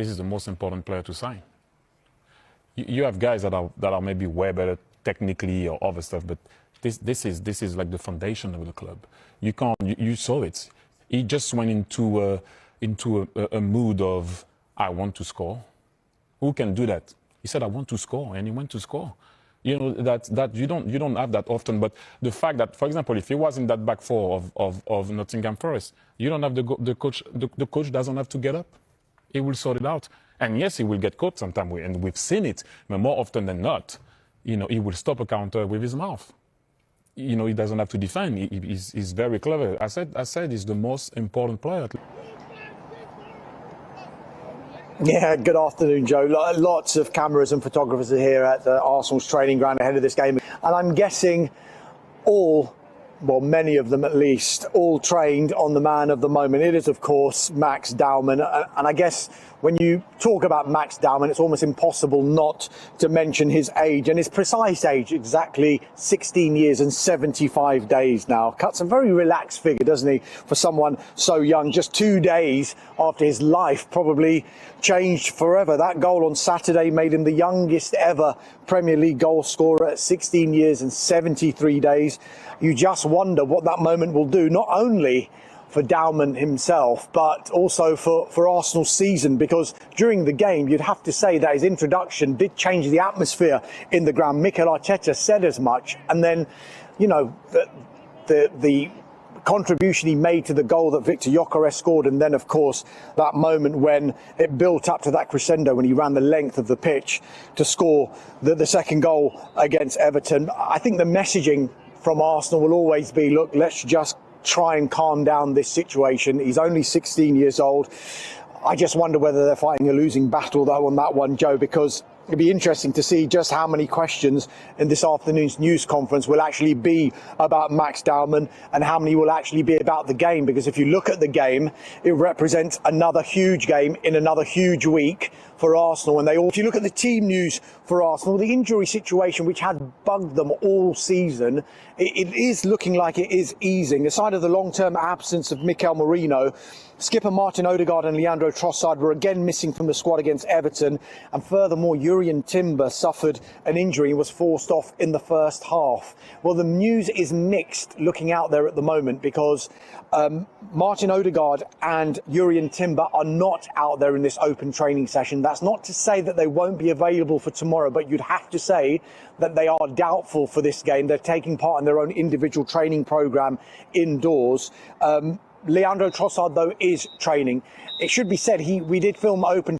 this is the most important player to sign. You have guys that are maybe way better technically or other stuff, but this is like the foundation of the club. You can't. You saw it. He just went into a mood of I want to score. Who can do that? He said I want to score, and he went to score. You know that you don't have that often. But the fact that, for example, if he was in that back four of Nottingham Forest, you don't have the coach. The coach doesn't have to get up. He will sort it out. And yes, he will get caught sometime, and we've seen it. But more often than not, he will stop a counter with his mouth. He doesn't have to defend. He's very clever. I said he's the most important player. Yeah, good afternoon, Joe. Lots of cameras and photographers are here at the Arsenal's training ground ahead of this game. And I'm guessing many of them at least, all trained on the man of the moment. It is, of course, Max Dowman. And I guess when you talk about Max Dowman, it's almost impossible not to mention his age, and his precise age, exactly 16 years and 75 days now. Cuts a very relaxed figure, doesn't he, for someone so young, just 2 days after his life probably changed forever. That goal on Saturday made him the youngest ever Premier League goal scorer at 16 years and 73 days. You just wonder what that moment will do, not only for Dowman himself, but also for Arsenal's season, because during the game, you'd have to say that his introduction did change the atmosphere in the ground. Mikel Arteta said as much. And then, the contribution he made to the goal that Victor Gyökeres scored, and then, of course, that moment when it built up to that crescendo when he ran the length of the pitch to score the second goal against Everton. I think the messaging from Arsenal will always be, look, let's just try and calm down this situation. He's only 16 years old. I just wonder whether they're fighting a losing battle though on that one, Joe, because it'd be interesting to see just how many questions in this afternoon's news conference will actually be about Max Dowman and how many will actually be about the game. Because if you look at the game, it represents another huge game in another huge week for Arsenal. And if you look at the team news for Arsenal, the injury situation, which had bugged them all season, it is looking like it is easing. Aside of the long-term absence of Mikel Merino, skipper Martin Odegaard and Leandro Trossard were again missing from the squad against Everton. And furthermore, Jurrien Timber suffered an injury and was forced off in the first half. Well, the news is mixed looking out there at the moment, because Martin Odegaard and Jurrien Timber are not out there in this open training session. That's not to say that they won't be available for tomorrow, but you'd have to say that they are doubtful for this game. They're taking part in their own individual training programme indoors. Leandro Trossard, though, is training. It should be said, we did film open